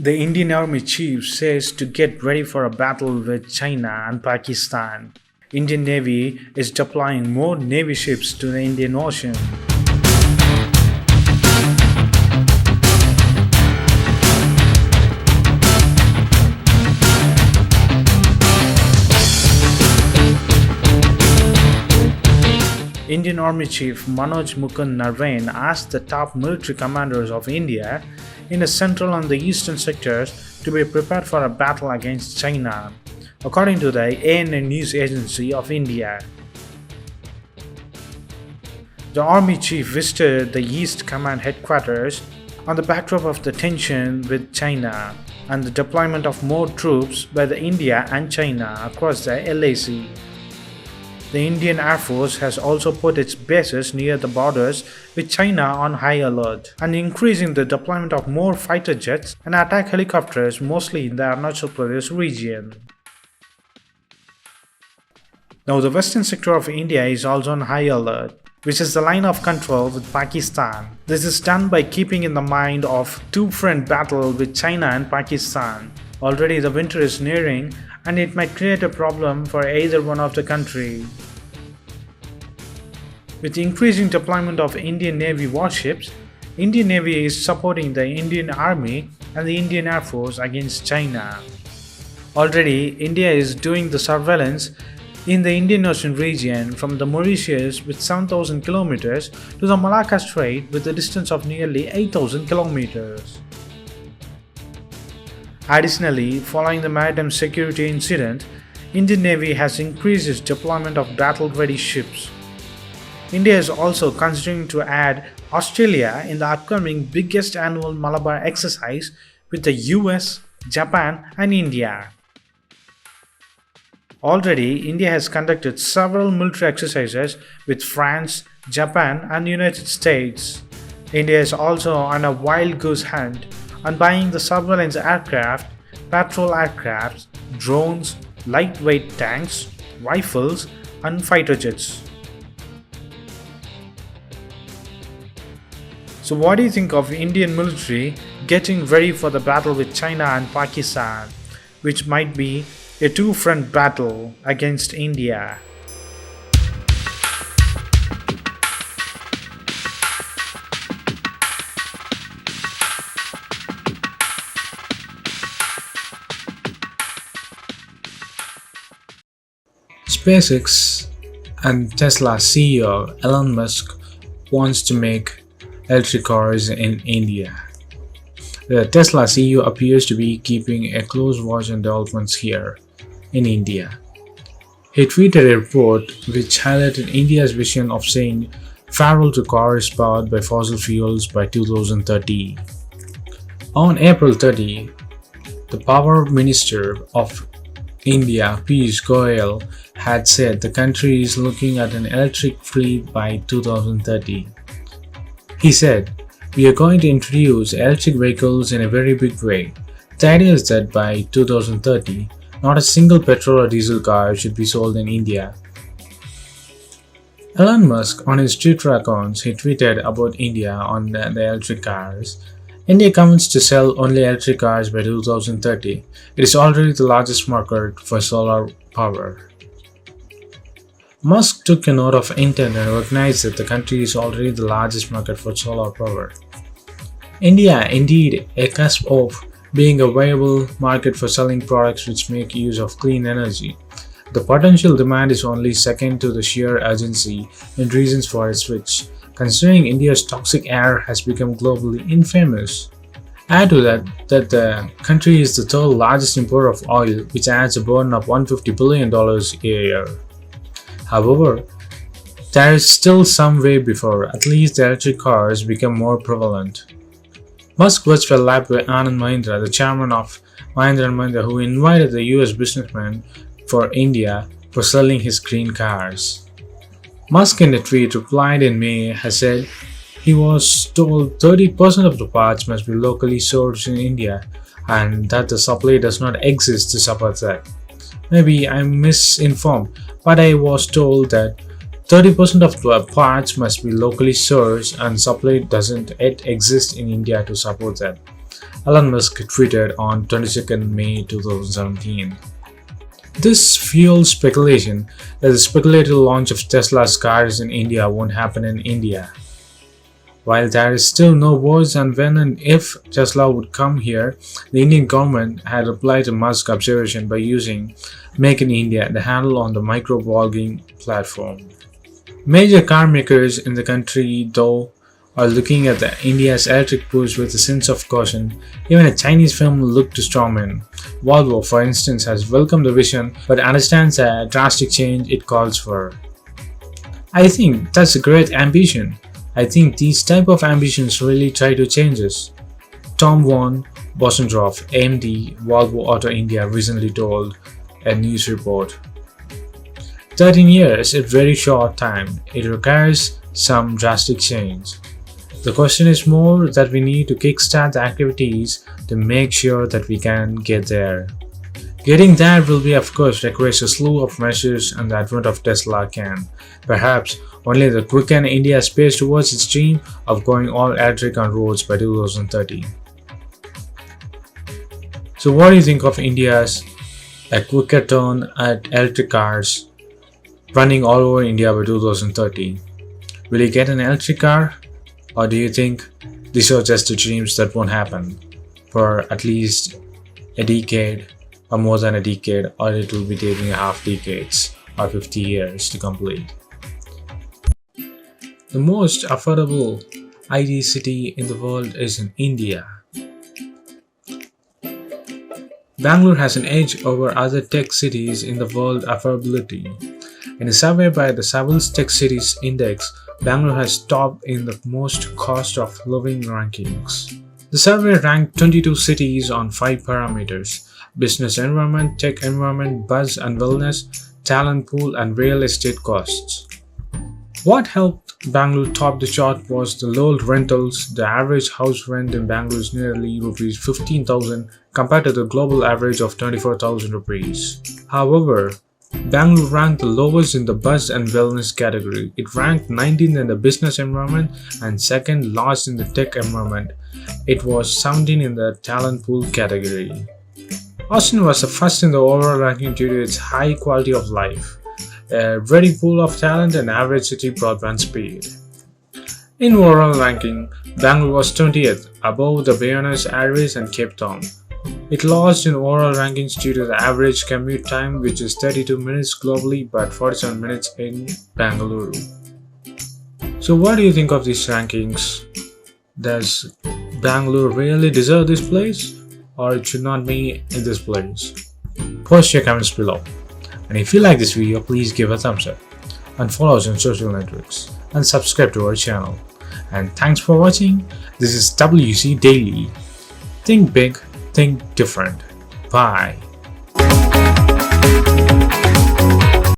The Indian Army chief says to get ready for a battle with China and Pakistan. Indian Navy is deploying more Navy ships to the Indian Ocean. Indian Army Chief Manoj Mukund Naravane asked the top military commanders of India in the central and the eastern sectors to be prepared for a battle against China, according to the ANN news agency of India. The Army Chief visited the East Command headquarters on the backdrop of the tension with China and the deployment of more troops by the India and China across the LAC. The Indian Airforce has also put its bases near the borders with China on high alert and increasing the deployment of more fighter jets and attack helicopters mostly in the Arunachal Pradesh region. Now the western sector of India is also on high alert, which is the line of control with Pakistan. This is done by keeping in the mind of two-front battle with China and Pakistan. Already the winter is nearing and it might create a problem for either one of the country. With increasing deployment of Indian Navy warships, Indian Navy is supporting the Indian Army and the Indian Air Force against China. Already, India is doing the surveillance in the Indian Ocean region from the Mauritius with 7,000 kilometers to the Malacca Strait with a distance of nearly 8,000 kilometers. Additionally, following the maritime security incident, Indian Navy has increased its deployment of battle-ready ships. India is also considering to add Australia in the upcoming biggest annual Malabar exercise with the US, Japan and India. Already, India has conducted several military exercises with France, Japan and United States. India is also on a wild goose hunt on buying the surveillance aircraft, patrol aircraft, drones, lightweight tanks, rifles and fighter jets. So what do you think of Indian military getting ready for the battle with China and Pakistan, which might be a two-front battle against India? SpaceX and Tesla CEO Elon Musk wants to make electric cars in India. The Tesla CEO appears to be keeping a close watch on developments here in India. He tweeted a report which highlighted India's vision of saying farewell to cars powered by fossil fuels by 2030. On April 30, the Power Minister of India, Piyush Goyal, had said the country is looking at an electric fleet by 2030. He said, "We are going to introduce electric vehicles in a very big way. The idea is that by 2030, not a single petrol or diesel car should be sold in India." Elon Musk, on his Twitter accounts, he tweeted about India on the electric cars. India commits to sell only electric cars by 2030. It is already the largest market for solar power. Musk took a note of intent and recognized that the country is already the largest market for solar power. India, indeed, a cusp of being a viable market for selling products which make use of clean energy. The potential demand is only second to the sheer urgency and reasons for its switch, considering India's toxic air has become globally infamous. Add to that the country is the third largest importer of oil, which adds a burden of $150 billion a year. However, there is still some way before at least the electric cars become more prevalent. Musk was well liked by Anand Mahindra, the chairman of Mahindra & Mahindra, who invited the US businessman for India for selling his green cars. Musk in a tweet replied in May has said he was told 30% of the parts must be locally sourced in India and that the supply does not exist to support that. Maybe I'm misinformed, but I was told that 30% of the parts must be locally sourced and supply doesn't yet exist in India to support that. Elon Musk tweeted on 22nd May 2017. This fuels speculation that the speculated launch of Tesla's cars in India won't happen in India. While there is still no words on when and if Tesla would come here, the Indian government had replied to Musk's observation by using Make in India, the handle on the micro-blogging platform. Major car makers in the country, though, are looking at India's electric push with a sense of caution. Even a Chinese firm will look to strawman. Volvo, for instance, has welcomed the vision but understands the drastic change it calls for. I think that's a great ambition. I think these type of ambitions really try to change us. Tom von Bosendorf, AMD, Volvo Auto India recently told a news report. 13 years is a very short time. It requires some drastic change. The question is more that we need to kickstart the activities to make sure that we can get there. Getting there will be, of course, requires a slew of measures, and the advent of Tesla can, perhaps, only the quicken India's pace towards its dream of going all electric on roads by 2030. So what do you think of India's a quicker turn at electric cars running all over India by 2030? Will you get an electric car? Or do you think these are just the dreams that won't happen for at least a decade or more than a decade, or it will be taking half decades or 50 years to complete? The most affordable IT city in the world is in India. Bangalore has an edge over other tech cities in the world affordability. In a survey by the Savills Tech Cities Index, Bangalore has topped in the most cost of living rankings. The survey ranked 22 cities on 5 parameters: business environment, tech environment, buzz and wellness, talent pool, and real estate costs. What helped Bangalore top the chart was the low rentals. The average house rent in Bangalore is nearly rupees 15,000 compared to the global average of 24,000 rupees. However, Bangalore ranked the lowest in the buzz and wellness category. It ranked 19th in the business environment and second last in the tech environment. It was 17th in the talent pool category. Austin was the first in the overall ranking due to its high quality of life, a ready pool of talent, and average city broadband speed. In overall ranking, Bangalore was 20th, above the Buenos Aires and Cape Town. It lost in overall rankings due to the average commute time, which is 32 minutes globally but 47 minutes in Bangalore. So what do you think of these rankings? Does Bangalore really deserve this place, or it should not be in this place? Post your comments below. And if you like this video, please give a thumbs up and follow us on social networks and subscribe to our channel. And thanks for watching. This is WC Daily. Think big, think different. Bye.